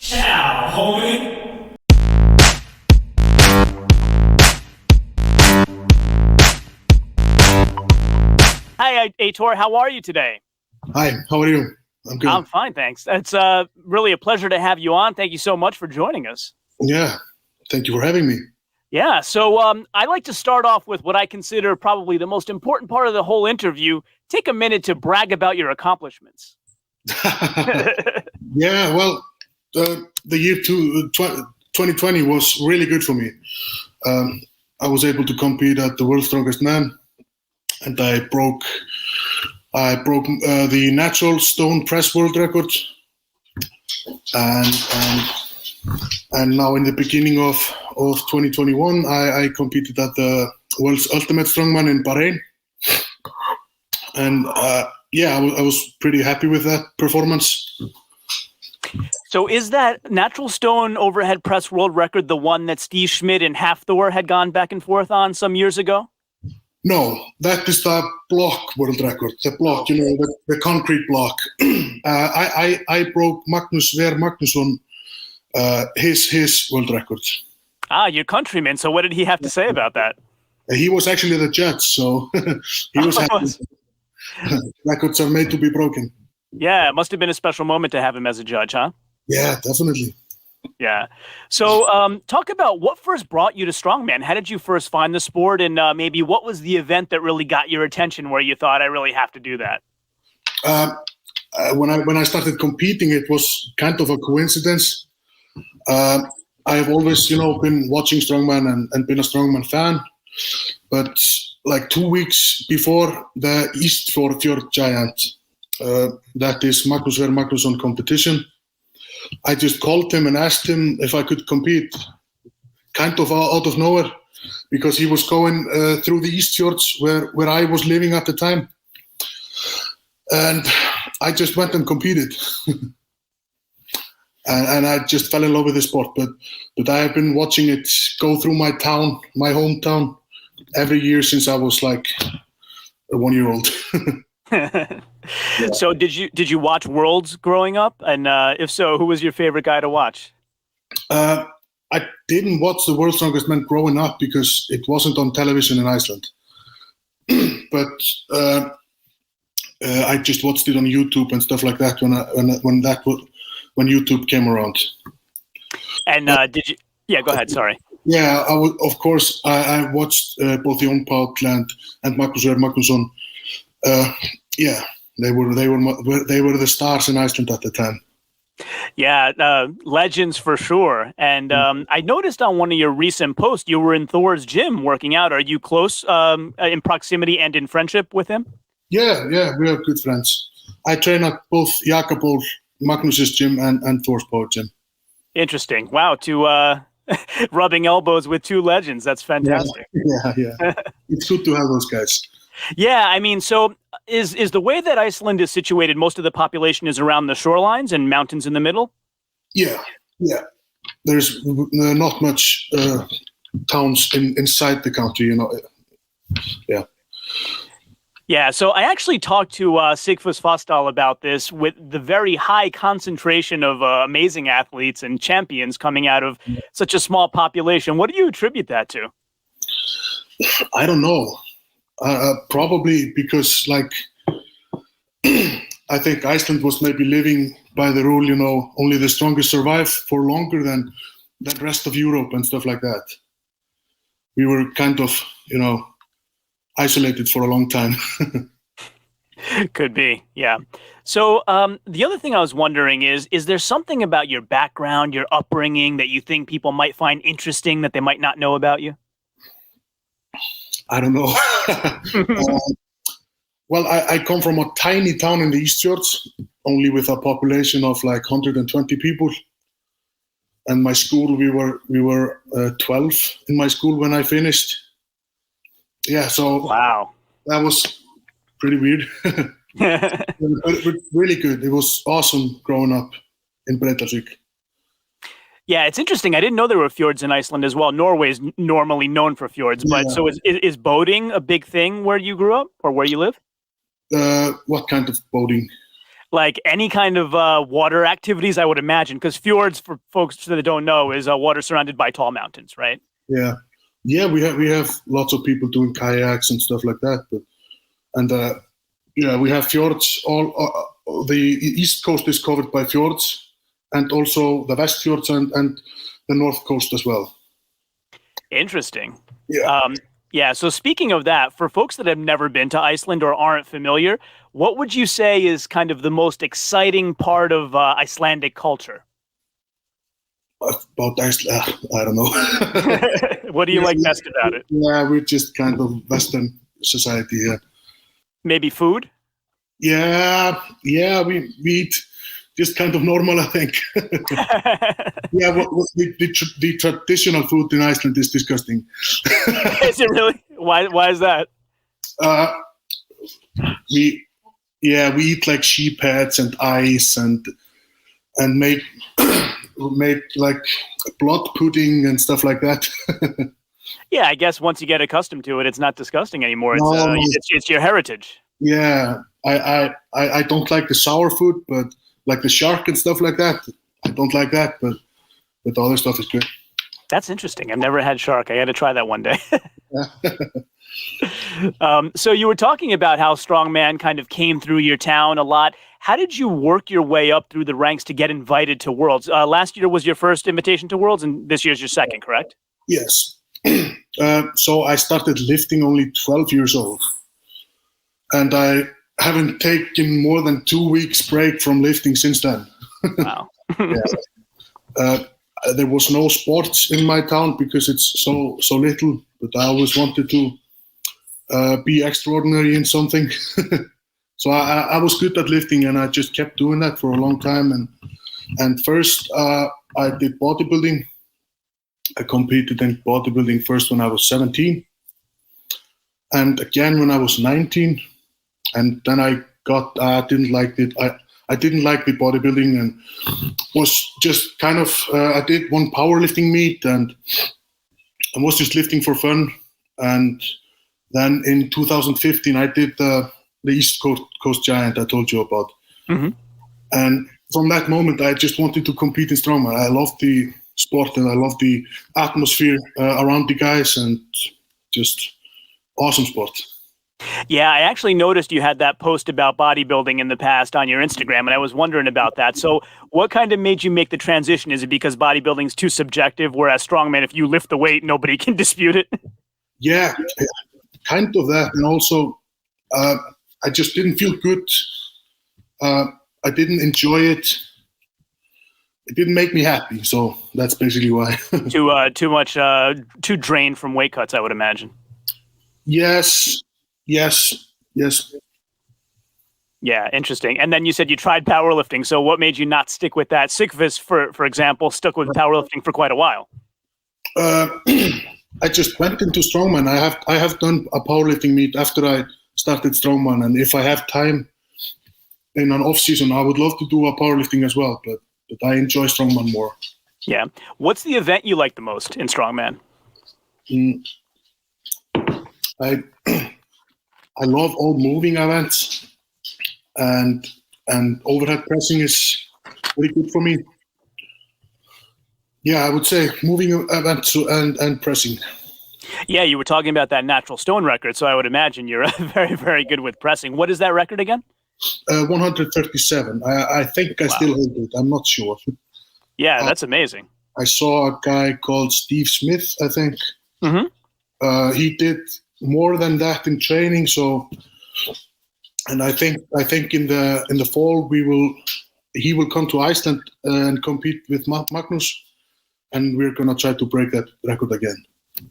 Ciao, homie. Hi, Eythor. How are you today? Hi, how are you? I'm good. I'm fine, thanks. It's really a pleasure to have you on. Thank you so much for joining us. Yeah, thank you for having me. Yeah, so I like to start off with what I consider probably the most important part of the whole interview. Take a minute to brag about your accomplishments. Yeah, well, the year 2020 was really good for me. I was able to compete at the World's Strongest Man, and I broke the natural stone press world record, and now in the beginning of 2021, I competed at the World's Ultimate Strongman in Bahrain, and yeah, I was pretty happy with that performance. So is that natural stone overhead press world record the one that Steve Schmidt and Thor had gone back and forth on some years ago? No, that is the block world record. The block, you know, the concrete block. I broke Magnus Magnusson, his world record. Ah, your countryman. So what did he have to say about that? He was actually the judge, so he was happy. Records are made to be broken. Yeah, it must have been a special moment to have him as a judge, huh? Yeah, definitely. Yeah. So talk about what first brought you to Strongman. How did you first find the sport? And maybe what was the event that really got your attention where you thought, I really have to do that? When I started competing, it was kind of a coincidence. I've always, you know, been watching Strongman and been a Strongman fan. But like 2 weeks before the Eythor Fjord Giant, that is Magnus Magnusson competition, I just called him and asked him if I could compete, kind of out of nowhere, because he was going through the East Fjords where I was living at the time. And I just went and competed. and I just fell in love with the sport. But I have been watching it go through my town, my hometown, every year since I was like a 1-year-old. Yeah. So did you watch Worlds growing up? And if so, who was your favorite guy to watch? I didn't watch the World's Strongest Man growing up because it wasn't on television in Iceland. But I just watched it on YouTube and stuff like that when YouTube came around. And did you? Yeah, go ahead. Sorry. Yeah, of course. I watched both Jón Páll and Magnus Magnusson. Yeah, they were the stars in Iceland at the time. Yeah, legends for sure. And I noticed on one of your recent posts, you were in Thor's gym working out. Are you close in proximity and in friendship with him? Yeah, we are good friends. I train at both Jakobol, Magnus's gym, and Thor's power gym. Interesting. Wow, rubbing elbows with two legends. That's fantastic. Yeah. It's good to have those guys. Yeah, I mean, so is the way that Iceland is situated, most of the population is around the shorelines and mountains in the middle? Yeah. There's not much towns inside the country, you know. Yeah. Yeah, so I actually talked to Sigfús Fastal about this, with the very high concentration of amazing athletes and champions coming out of such a small population. What do you attribute that to? I don't know. Probably because, like, I think Iceland was maybe living by the rule, you know, only the strongest survive for longer than the rest of Europe and stuff like that. We were kind of, you know, isolated for a long time. Could be, yeah. So the other thing I was wondering is there something about your background, your upbringing, that you think people might find interesting that they might not know about you? I don't know. Well, I come from a tiny town in the East Fjords, only with a population of like 120 people. And my school, we were 12 in my school when I finished. Yeah, so wow, that was pretty weird, but really good. It was awesome growing up in Breiðdalsvík. Yeah, it's interesting. I didn't know there were fjords in Iceland as well. Norway is normally known for fjords, but so is boating a big thing where you grew up or where you live? What kind of boating? Like any kind of water activities, I would imagine, because fjords, for folks that don't know, is water surrounded by tall mountains, right? Yeah, yeah. We have lots of people doing kayaks and stuff like that. Yeah, we have fjords. The east coast is covered by fjords, and also the west fjords and the north coast as well. Interesting. Yeah. Yeah. So speaking of that, for folks that have never been to Iceland or aren't familiar, what would you say is kind of the most exciting part of Icelandic culture? About Iceland, I don't know. What do you like best about it? Yeah, we're just kind of Western society here. Maybe food? Yeah, we eat just kind of normal, I think. Yeah, the traditional food in Iceland is disgusting. Is it really? Why is that? We eat like sheep heads and ice and make like blood pudding and stuff like that. Yeah, I guess once you get accustomed to it, it's not disgusting anymore. It's your heritage. Yeah, I don't like the sour food, but like the shark and stuff like that, I don't like that. But the other stuff is good. That's interesting. I've never had shark. I got to try that one day. So you were talking about how Strongman kind of came through your town a lot. How did you work your way up through the ranks to get invited to Worlds? Last year was your first invitation to Worlds, and this year's your second, correct? Yes. So I started lifting only 12 years old. And I haven't taken more than 2 weeks break from lifting since then. Wow. There was no sports in my town because it's so little, but I always wanted to be extraordinary in something. So I was good at lifting, and I just kept doing that for a long time. And first I did bodybuilding. I competed in bodybuilding first when I was 17, and again when I was 19. And then I didn't like it. I didn't like the bodybuilding, and was just kind of I did one powerlifting meet and I was just lifting for fun. And then in 2015 I did the East Coast Giant I told you about. Mm-hmm. And from that moment I just wanted to compete in strongman. I loved the sport and I loved the atmosphere around the guys, and just awesome sport. Yeah, I actually noticed you had that post about bodybuilding in the past on your Instagram, and I was wondering about that. So what kind of made you make the transition? Is it because bodybuilding is too subjective, whereas strongman, if you lift the weight, nobody can dispute it? Yeah, kind of that. And also, I just didn't feel good. I didn't enjoy it. It didn't make me happy. So that's basically why. Too drained from weight cuts, I would imagine. Yes. Yeah, interesting. And then you said you tried powerlifting. So what made you not stick with that? Circus, for example, stuck with powerlifting for quite a while. I just went into strongman. I have done a powerlifting meet after I started strongman, and if I have time in an off season, I would love to do a powerlifting as well. But I enjoy strongman more. Yeah. What's the event you like the most in strongman? I love all moving events, and overhead pressing is very good for me. Yeah, I would say moving events and pressing. Yeah, you were talking about that natural stone record, so I would imagine you're very, very good with pressing. What is that record again? 137. I think I still hold it. I'm not sure. Yeah, that's amazing. I saw a guy called Steve Smith, I think. Mm-hmm. He did more than that in training. So, and I think in the fall he will come to Iceland and compete with Magnus, and we're gonna try to break that record again.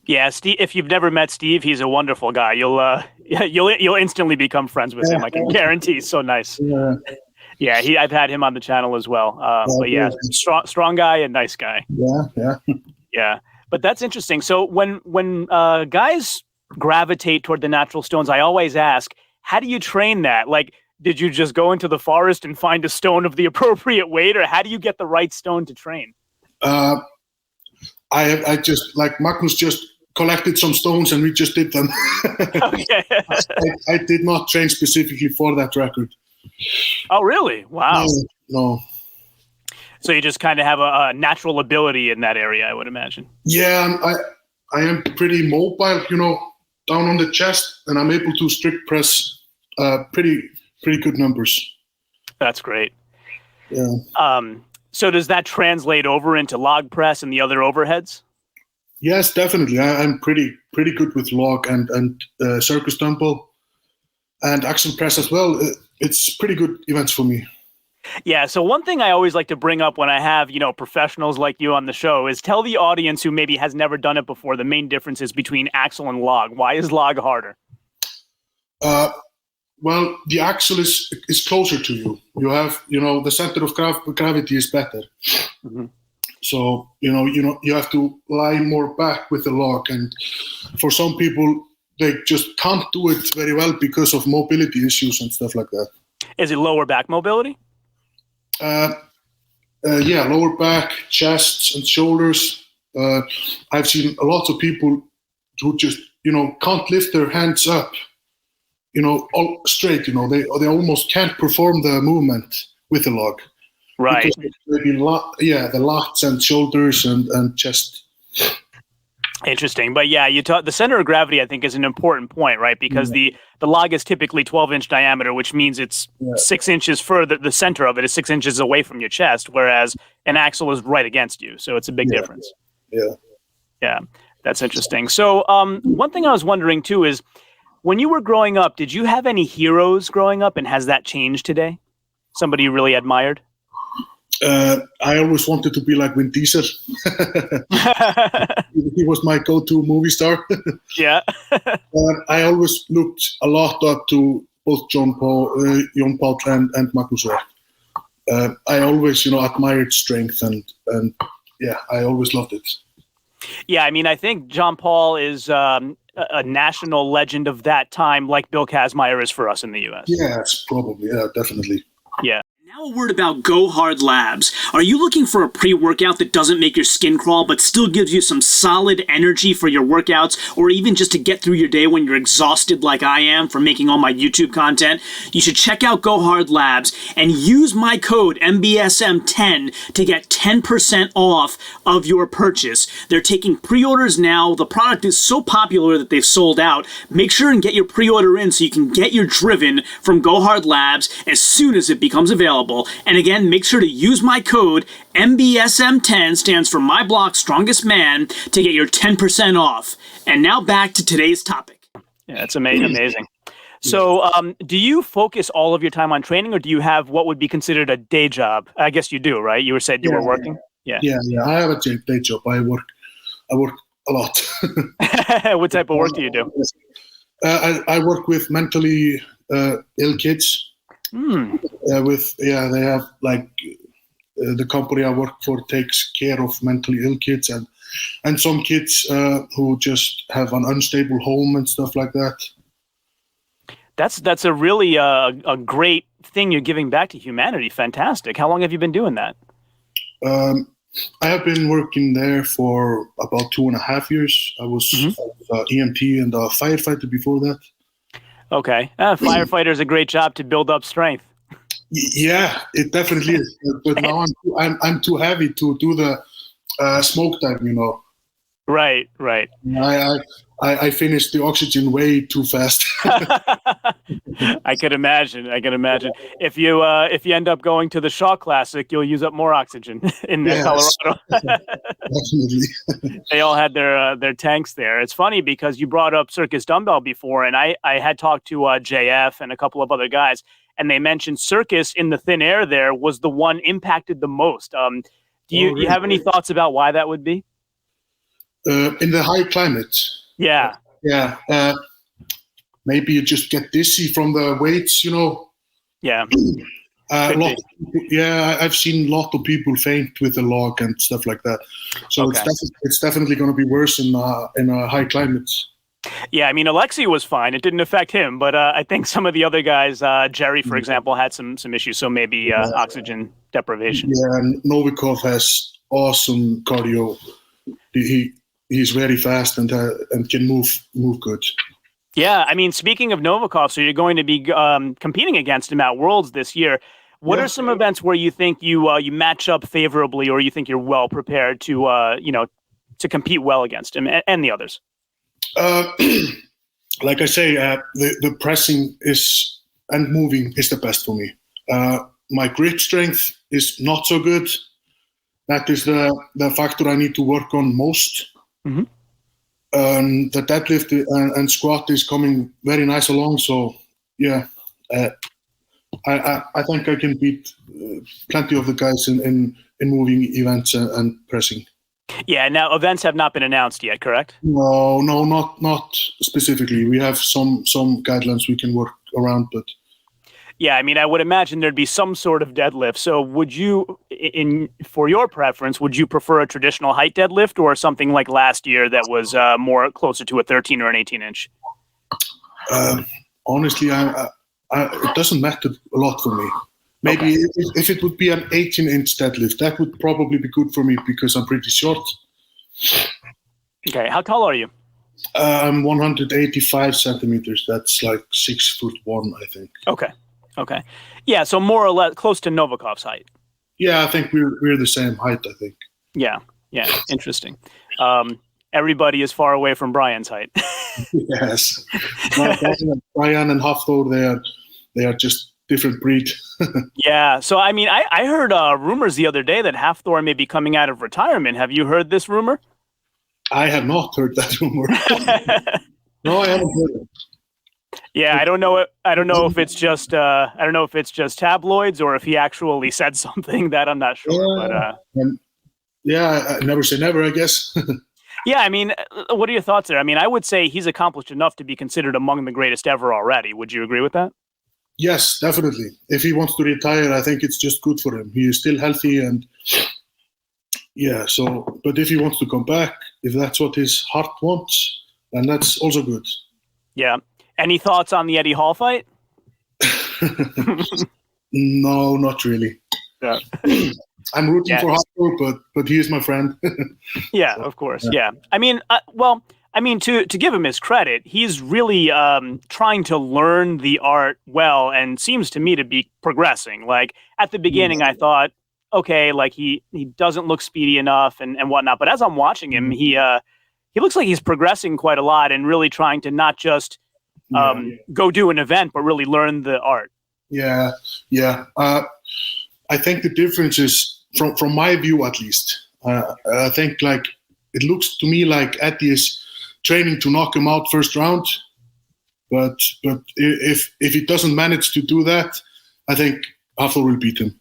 Yeah, Steve. If you've never met Steve, he's a wonderful guy. You'll instantly become friends with him. I can guarantee. So nice. Yeah, I've had him on the channel as well. But yeah, strong guy and nice guy. Yeah. But that's interesting. So when guys gravitate toward the natural stones, I always ask, how do you train that? Like, did you just go into the forest and find a stone of the appropriate weight, or how do you get the right stone to train? I just, like Magnus just collected some stones and we just did them. Okay. I did not train specifically for that record. Oh, really? Wow. No. So you just kind of have a natural ability in that area, I would imagine. Yeah, I am pretty mobile, down on the chest, and I'm able to strict press pretty good numbers. That's great. Yeah. So does that translate over into log press and the other overheads? Yes, definitely. I'm pretty good with log and circus dumbbell and axle press as well. It's pretty good events for me. Yeah. So one thing I always like to bring up when I have, professionals like you on the show is tell the audience who maybe has never done it before the main differences between axle and log. Why is log harder? Well, the axle is closer to you. You have, the center of gravity is better. Mm-hmm. So, you have to lie more back with the log. And for some people, they just can't do it very well because of mobility issues and stuff like that. Is it lower back mobility? Yeah, lower back, chests, and shoulders. I've seen a lot of people who just, can't lift their hands up, all straight. They almost can't perform the movement with the log. Right. Maybe the lats and shoulders and chest. Interesting. But yeah, the center of gravity, I think, is an important point, right? Because the log is typically 12-inch diameter, which means it's 6 inches further. The center of it is 6 inches away from your chest, whereas an axle is right against you. So it's a big difference. Yeah. That's interesting. So one thing I was wondering too is when you were growing up, did you have any heroes growing up, and has that changed today? Somebody you really admired? I always wanted to be like Vin Diesel. He was my go-to movie star. Yeah. I always looked a lot up to both John Paul and Magnus. I always, admired strength and yeah, I always loved it. Yeah, I mean, I think John Paul is a national legend of that time, like Bill Kazmaier is for us in the U.S. Yes, probably. Yeah, definitely. Yeah. Now a word about Go Hard Labs. Are you looking for a pre-workout that doesn't make your skin crawl but still gives you some solid energy for your workouts, or even just to get through your day when you're exhausted like I am from making all my YouTube content? You should check out Go Hard Labs and use my code MBSM10 to get 10% off of your purchase. They're taking pre-orders now. The product is so popular that they've sold out. Make sure and get your pre-order in so you can get your driven from Go Hard Labs as soon as it becomes available. And again, make sure to use my code MBSM10, stands for My Block Strongest Man, to get your 10% off. And now back to today's topic. Yeah, it's amazing. So do you focus all of your time on training, or do you have what would be considered a day job? I guess you do, right? You said you were working? Yeah. I have a day job. I work a lot. What type of work do you do? I work with mentally ill kids. They have the company I work for takes care of mentally ill kids and some kids who just have an unstable home and stuff like that. That's a really a great thing you're giving back to humanity. Fantastic. How long have you been doing that? I have been working there for about 2.5 years. I was EMT and a firefighter before that. Okay. Firefighter is a great job to build up strength. Yeah, it definitely is. But now I'm too heavy to do the smoke time, Right. I finished the oxygen way too fast. I could imagine. If you end up going to the Shaw Classic, you'll use up more oxygen in Colorado. Definitely. They all had their tanks there. It's funny because you brought up Circus dumbbell before, and I had talked to JF and a couple of other guys, and they mentioned Circus in the thin air there was the one impacted the most. Do you have any thoughts about why that would be? In the high climate. Yeah. Maybe you just get dizzy from the weights, Yeah. I've seen a lot of people faint with the log and stuff like that. So it's definitely going to be worse in a high climate. Yeah, I mean, Alexei was fine. It didn't affect him, but I think some of the other guys, Jerry, for example, had some issues. So maybe oxygen deprivation. Yeah, and Novikov has awesome cardio. He's very fast and can move good. Yeah, I mean, speaking of Novikov, so you're going to be competing against him at Worlds this year. What are some events where you think you match up favorably, or you think you're well prepared to to compete well against him and the others? Like I say, the pressing and moving is the best for me. My grip strength is not so good. That is the factor I need to work on most. Mm-hmm. The deadlift and squat is coming very nice along. So yeah, I think I can beat plenty of the guys in moving events and pressing. Yeah. Now events have not been announced yet, correct? No, not specifically. We have some guidelines we can work around, but. Yeah, I mean, I would imagine there'd be some sort of deadlift. So would you, for your preference, would you prefer a traditional height deadlift or something like last year that was more closer to a 13 or an 18-inch? Honestly, it doesn't matter a lot for me. Maybe if it would be an 18-inch deadlift, that would probably be good for me because I'm pretty short. Okay, how tall are you? I'm 185 centimeters. That's like 6'1", I think. Okay. Yeah, so more or less close to Novikov's height. Yeah, I think we're the same height, I think. Yeah, interesting. Everybody is far away from Brian's height. Yes. Brian and Hafthor, they are just different breed. Yeah, so I mean, I heard rumors the other day that Hafthor may be coming out of retirement. Have you heard this rumor? I have not heard that rumor. No, I haven't heard it. Yeah, I don't know if it's just tabloids or if he actually said something. That I'm not sure. I never say never, I guess. Yeah, I mean, what are your thoughts there? I mean, I would say he's accomplished enough to be considered among the greatest ever already. Would you agree with that? Yes, definitely. If he wants to retire, I think it's just good for him. He is still healthy and yeah. So, but if he wants to come back, if that's what his heart wants, then that's also good. Yeah. Any thoughts on the Eddie Hall fight? No, not really. Yeah. I'm rooting for Hafthor, but he is my friend. Yeah, of course. Yeah. I mean, to give him his credit, he's really trying to learn the art well and seems to me to be progressing. Like at the beginning, I thought, okay, like he doesn't look speedy enough and whatnot. But as I'm watching him, he looks like he's progressing quite a lot and really trying to not just go do an event, but really learn the art. Yeah. I think the difference is, from my view at least, I think like it looks to me like Eddie is training to knock him out first round, but if he doesn't manage to do that, I think Hafthor will beat him.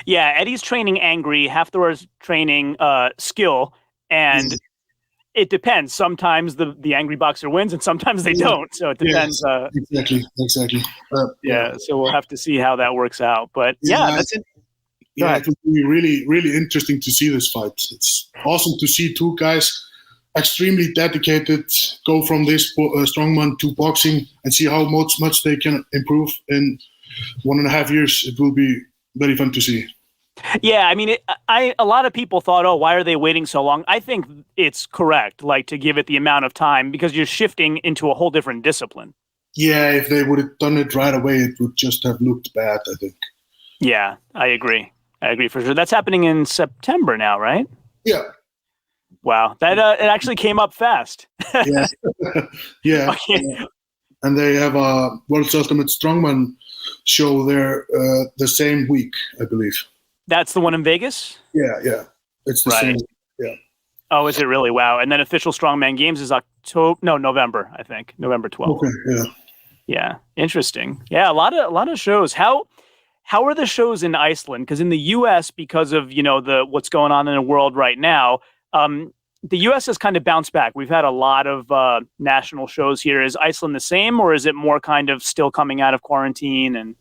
Yeah, Eddie's training angry, Hafthor is training skill, and it depends. Sometimes the angry boxer wins, and sometimes they don't. So it depends. Exactly. So we'll have to see how that works out. But that's it. It will be really, really interesting to see this fight. It's awesome to see two guys extremely dedicated go from this strongman to boxing and see how much they can improve in 1.5 years. It will be very fun to see. Yeah, I mean, a lot of people thought, oh, why are they waiting so long? I think it's correct, like to give it the amount of time because you're shifting into a whole different discipline. Yeah, if they would have done it right away, it would just have looked bad, I think. Yeah, I agree for sure. That's happening in September now, right? Yeah. Wow, that it actually came up fast. Yeah. Okay. And they have a World's Ultimate Strongman show there the same week, I believe. That's the one in Vegas? Yeah. It's the same. Yeah. Oh, is it really? Wow. And then official Strongman Games is November, I think. November 12th. Okay, yeah. Yeah, interesting. Yeah, a lot of shows. How are the shows in Iceland? Because in the U.S., because of what's going on in the world right now, the U.S. has kind of bounced back. We've had a lot of national shows here. Is Iceland the same, or is it more kind of still coming out of quarantine? And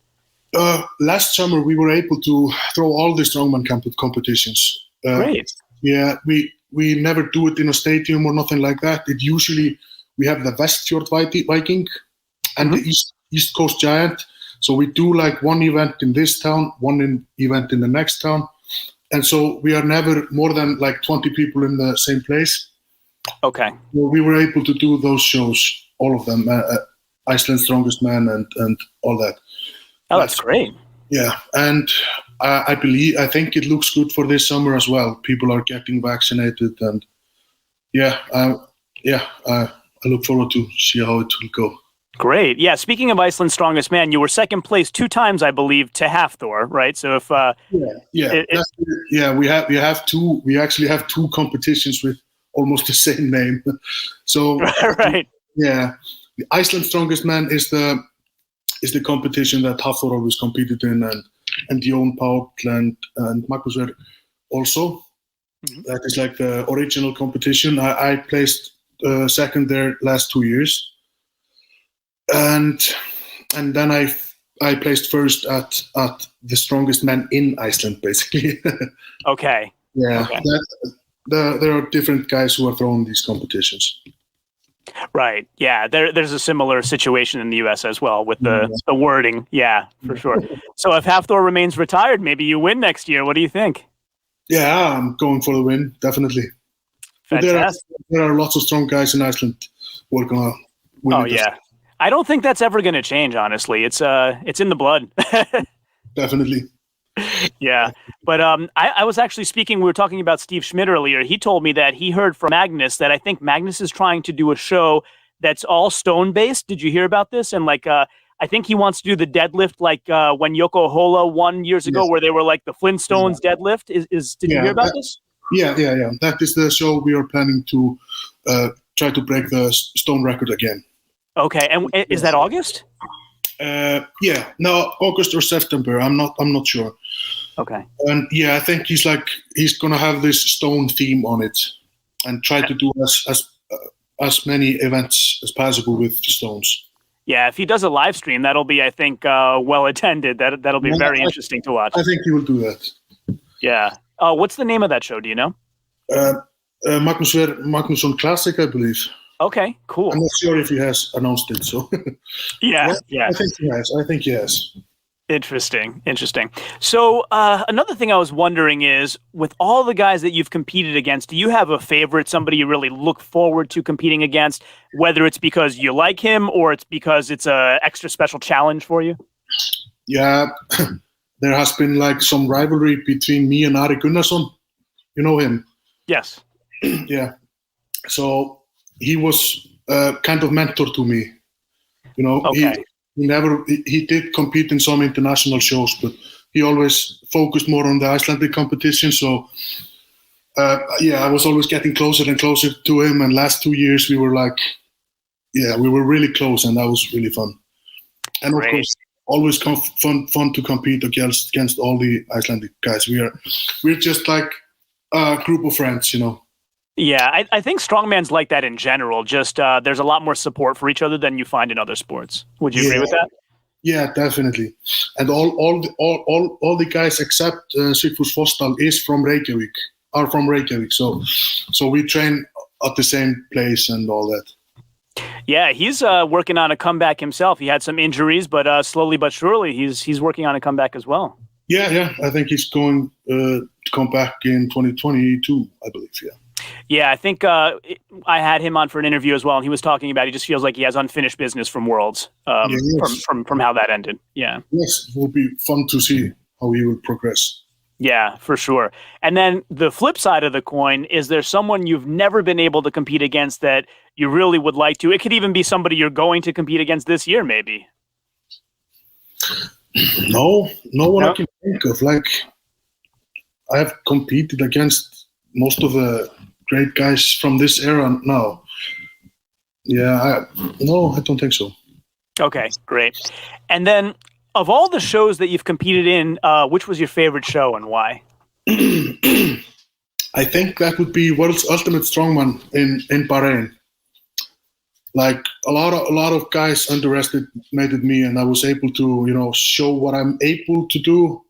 last summer we were able to throw all the strongman competitions. Great. Yeah, we never do it in a stadium or nothing like that. It usually we have the Westfjord Viking and the East Coast Giant. So we do like one event in this town, event in the next town. And so we are never more than like 20 people in the same place. Okay. So we were able to do those shows, all of them. Iceland's Strongest Man and all that. Oh, that's great. Yeah, and I think it looks good for this summer as well. People are getting vaccinated, and I look forward to see how it will go. Great. Yeah. Speaking of Iceland's Strongest Man, you were second place 2 times, I believe, to Thor, right? So if we actually have 2 competitions with almost the same name. So right. Yeah, the Iceland's Strongest Man is the competition that Thor always competed in, and Jón Páll and Magnus were also. Mm-hmm. That is like the original competition. I placed second there last 2 years. And then I placed first at the Strongest Man in Iceland, basically. Okay. Yeah. Okay. There are different guys who are throwing these competitions. Right. Yeah. There's a similar situation in the U.S. as well with the wording. Yeah, for sure. So if Thor remains retired, maybe you win next year. What do you think? Yeah, I'm going for the win, definitely. Fantastic. There are lots of strong guys in Iceland working on winning. Oh, yeah. I don't think that's ever going to change, honestly. It's in the blood. Definitely. Yeah. But I was actually speaking, we were talking about Steve Schmidt earlier. He told me that he heard from Magnus that I think Magnus is trying to do a show that's all stone-based. Did you hear about this? And I think he wants to do the deadlift like when Yoko Holo won years ago, where they were like the Flintstones deadlift. Did you hear about this? Yeah. That is the show we are planning to try to break the stone record again. Okay, and is that August? No, August or September. I'm not sure. Okay. And I think he's gonna have this stone theme on it, and try to do as many events as possible with stones. Yeah, if he does a live stream, that'll be, I think, well attended. That'll be very interesting to watch. I think he will do that. Yeah. What's the name of that show? Do you know? Magnusson Classic, I believe. Okay, cool. I'm not sure if he has announced it, so. Yeah. I think he has. Interesting. So another thing I was wondering is, with all the guys that you've competed against, do you have a favorite, somebody you really look forward to competing against, whether it's because you like him or it's because it's a extra special challenge for you? Yeah, there has been like some rivalry between me and Ari Gunnarsson. You know him? Yes. Yeah. So he was kind of mentor to me. You know, okay. He did compete in some international shows, but he always focused more on the Icelandic competition. So I was always getting closer and closer to him. And last 2 years we were we were really close, and that was really fun. And Great. Of course, always fun to compete against all the Icelandic guys. We're just like a group of friends, you know. Yeah, I think strongman's like that in general. Just there's a lot more support for each other than you find in other sports. Would you agree with that? Yeah, definitely. And all the guys except Sigfús Fossdal are from Reykjavik. So we train at the same place and all that. Yeah, he's working on a comeback himself. He had some injuries, but slowly but surely he's working on a comeback as well. Yeah. I think he's going to come back in 2022, I believe. Yeah. Yeah, I think I had him on for an interview as well, and he was talking about he just feels like he has unfinished business from Worlds from how that ended. Yeah. Yes, it will be fun to see how he will progress. Yeah, for sure. And then the flip side of the coin, is there someone you've never been able to compete against that you really would like to? It could even be somebody you're going to compete against this year, maybe. No one I can think of. Like, I have competed against most of the great guys from this era now. Yeah, I don't think so. Okay, great. And then, of all the shows that you've competed in, which was your favorite show and why? I think that would be World's Ultimate Strongman in Bahrain. Like a lot of guys underestimated me, and I was able to show what I'm able to do.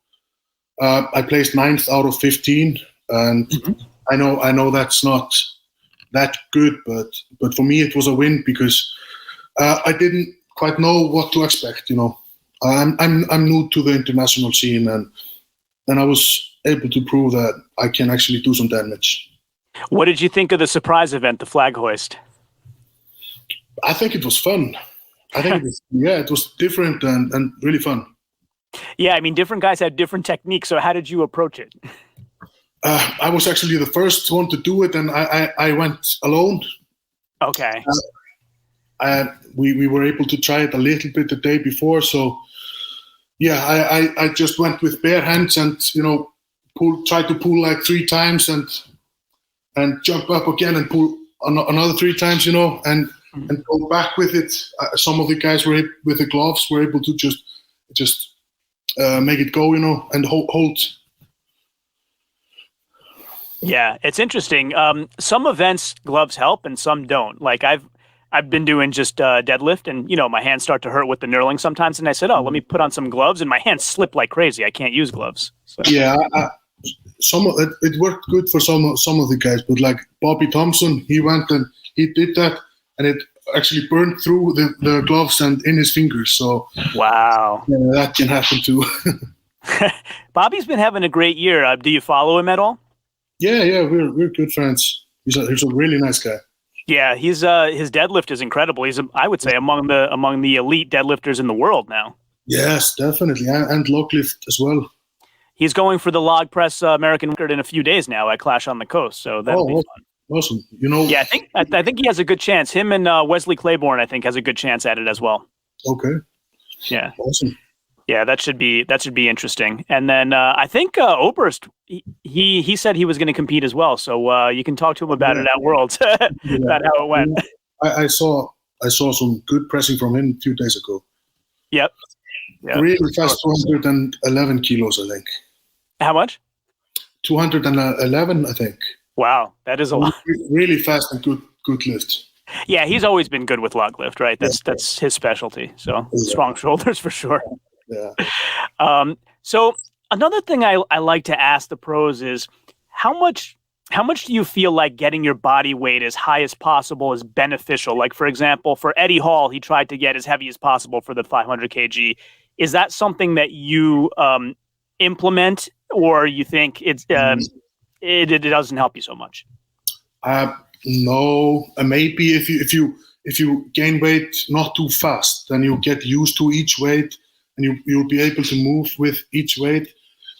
I placed 9th out of 15, and I know that's not that good, but for me it was a win because I didn't quite know what to expect. I'm new to the international scene, and I was able to prove that I can actually do some damage. What did you think of the surprise event, the flag hoist? I think it was fun. I think it was different and really fun. Yeah, I mean, different guys have different techniques. So how did you approach it? I was actually the first one to do it, and I went alone. Okay. We were able to try it a little bit the day before, so yeah, I just went with bare hands and try to pull like 3 times and jump up again and pull another 3 times, and go back with it. Some of the guys with the gloves were able to just make it go, and hold. Yeah, it's interesting. Some events gloves help and some don't. Like I've been doing just deadlift, and my hands start to hurt with the knurling sometimes. And I said, let me put on some gloves, and my hands slip like crazy. I can't use gloves. So. Yeah, it worked good for some of the guys, but like Bobby Thompson, he went and he did that, and it actually burned through the gloves and in his fingers. So wow, yeah, that can happen too. Bobby's been having a great year. Do you follow him at all? Yeah, we're good friends. He's a really nice guy. Yeah, his deadlift is incredible. He's I would say among the elite deadlifters in the world now. Yes, definitely, and log lift as well. He's going for the log press American record in a few days now at Clash on the Coast, so that'll be fun. Awesome. Yeah, I think he has a good chance. Him and Wesley Claiborne, I think, has a good chance at it as well. Okay. Yeah. Awesome. Yeah, that should be interesting. And then I think Oberst, he said he was going to compete as well. So you can talk to him about it at Worlds, about how it went. I saw some good pressing from him a few days ago. Yep. Really fast, 211 kilos, I think. How much? 211, I think. Wow, that is a lot. Really fast and good lift. Yeah, he's always been good with log lift, right? That's his specialty. So strong shoulders for sure. Yeah. So another thing I like to ask the pros is how much do you feel like getting your body weight as high as possible is beneficial? Like, for example, for Eddie Hall, he tried to get as heavy as possible for the 500 kg. Is that something that you implement, or you think it doesn't help you so much? No, maybe if you gain weight not too fast, then you get used to each weight, and you'll be able to move with each weight.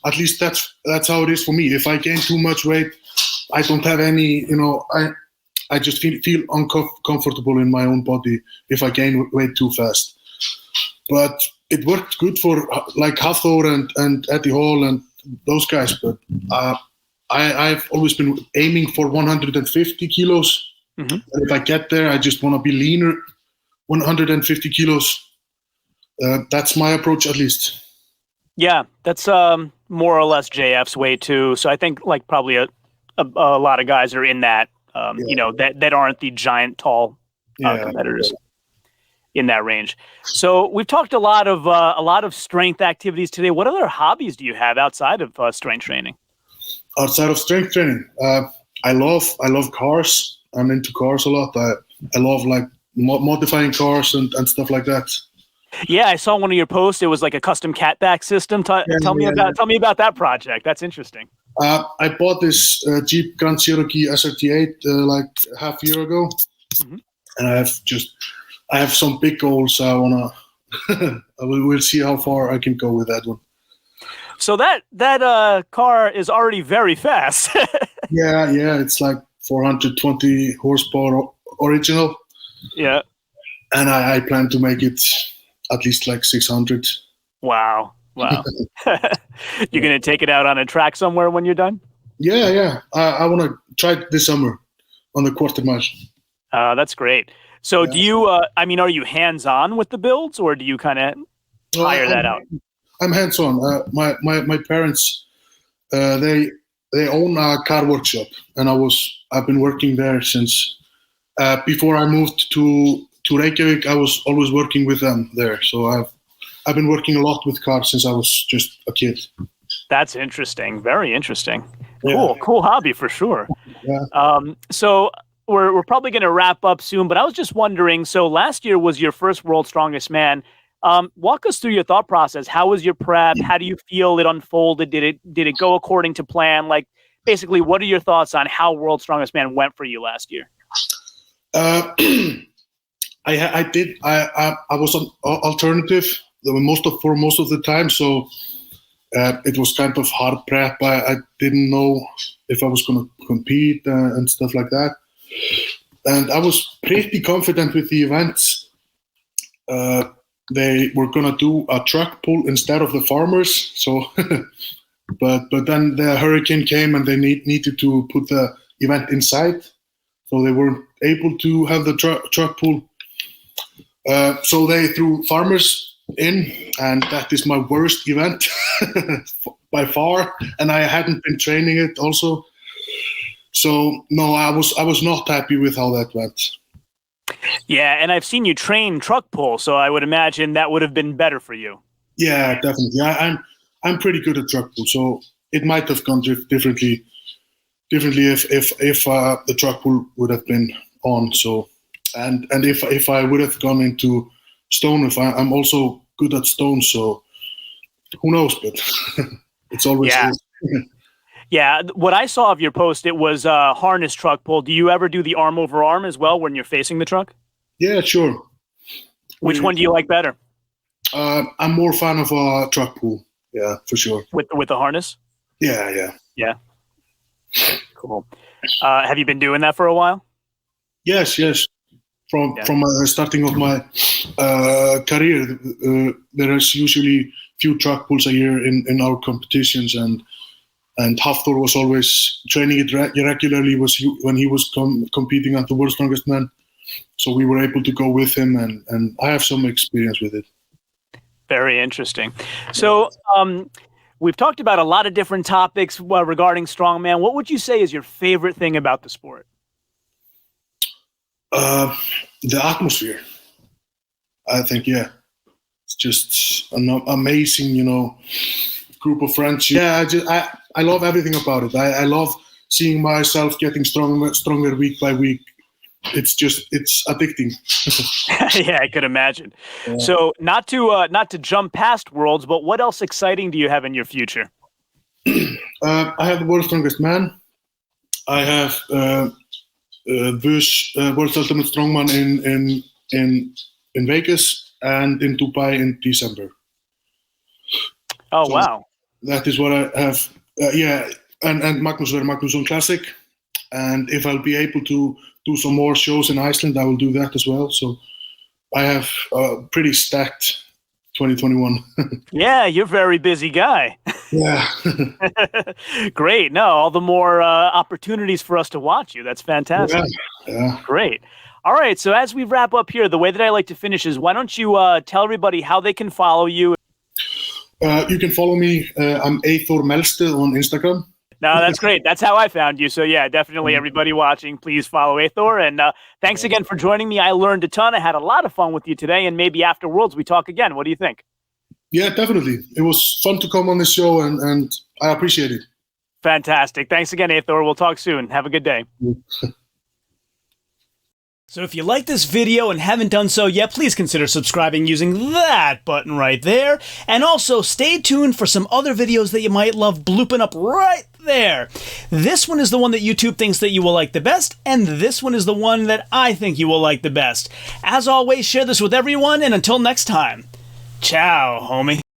At least that's how it is for me. If I gain too much weight, I don't have any, I just feel uncomfortable in my own body if I gain weight too fast. But it worked good for like Hafthor and Eddie Hall and those guys. But I've always been aiming for 150 kilos. Mm-hmm. And if I get there, I just want to be leaner, 150 kilos. That's my approach, at least. Yeah, that's more or less JF's way too. So I think like probably a lot of guys are in that, that aren't the giant, tall competitors in that range. So we've talked a lot of strength activities today. What other hobbies do you have outside of strength training? Outside of strength training, I love cars. I'm into cars a lot. I love like modifying cars and stuff like that. Yeah, I saw one of your posts. It was like a custom catback system. Tell me about that project. That's interesting. I bought this Jeep Grand Cherokee SRT8 like half a year ago, mm-hmm. And I have some big goals. I wanna we'll see how far I can go with that one. So that car is already very fast. yeah, it's like 420 horsepower original. Yeah, and I plan to make it at least like 600. Wow. You're going to take it out on a track somewhere when you're done? Yeah. I want to try it this summer on the quarter mile. That's great. So do you, are you hands-on with the builds, or do you kind of hire that out? I'm hands-on. My parents, they own a car workshop, and I've been working there since before I moved to Reykjavik. I was always working with them there. So I've been working a lot with cars since I was just a kid. That's interesting. Very interesting. Cool hobby for sure. Yeah. So we're probably going to wrap up soon, but I was just wondering, so last year was your first World's Strongest Man. Walk us through your thought process. How was your prep? How do you feel it unfolded? Did it go according to plan? Like, basically, what are your thoughts on how World's Strongest Man went for you last year? I was on alternative for most of the time, so it was kind of hard prep. I didn't know if I was going to compete and stuff like that, and I was pretty confident with the events. They were going to do a truck pull instead of the farmers, so but then the hurricane came and they needed to put the event inside, so they weren't able to have the truck pull. So they threw farmers in, and that is my worst event by far. And I hadn't been training it also, so no, I was not happy with how that went. Yeah, and I've seen you train truck pull, so I would imagine that would have been better for you. Yeah, definitely. I'm pretty good at truck pull, so it might have gone differently if the truck pull would have been on. So. And if I would have gone into stone, I'm also good at stone, so who knows? But it's always yeah. What I saw of your post, it was harness truck pull. Do you ever do the arm over arm as well when you're facing the truck? Yeah, sure. Which one do you like better? I'm more fan of a truck pull. Yeah, for sure. With the harness? Yeah. Cool. Have you been doing that for a while? Yes. From starting of my career, there is usually few truck pulls a year in our competitions, and Hafthor was always training it regularly. When he was competing at the World's Strongest Man, so we were able to go with him, and I have some experience with it. Very interesting. So we've talked about a lot of different topics regarding strongman. What would you say is your favorite thing about the sport? The atmosphere, I think. Yeah, it's just an amazing, group of friends. Yeah, I love everything about it. I love seeing myself getting stronger week by week. It's addicting. Yeah, I could imagine. Yeah. So not to jump past worlds, but what else exciting do you have in your future? I have the World's Strongest Man. I have World's Ultimate Strongman in Vegas and in Dubai in December. Oh, so wow. That is what I have. And Magnus Classic. And if I'll be able to do some more shows in Iceland, I will do that as well. So I have a pretty stacked 2021. Yeah, you're a very busy guy. Yeah. Great. No, all the more opportunities for us to watch you. That's fantastic. Yeah. Great. All right. So as we wrap up here, the way that I like to finish is, why don't you tell everybody how they can follow you? You can follow me. I'm Eythor Melsted on Instagram. No, that's great. That's how I found you. So yeah, definitely everybody watching, please follow Eythor. And thanks again for joining me. I learned a ton. I had a lot of fun with you today, and maybe after Worlds we talk again. What do you think? Yeah, definitely. It was fun to come on this show, and I appreciate it. Fantastic. Thanks again, Eythor. We'll talk soon. Have a good day. So if you like this video and haven't done so yet, please consider subscribing using that button right there. And also stay tuned for some other videos that you might love blooping up right there. This one is the one that YouTube thinks that you will like the best, and this one is the one that I think you will like the best. As always, share this with everyone, and until next time, ciao, homie.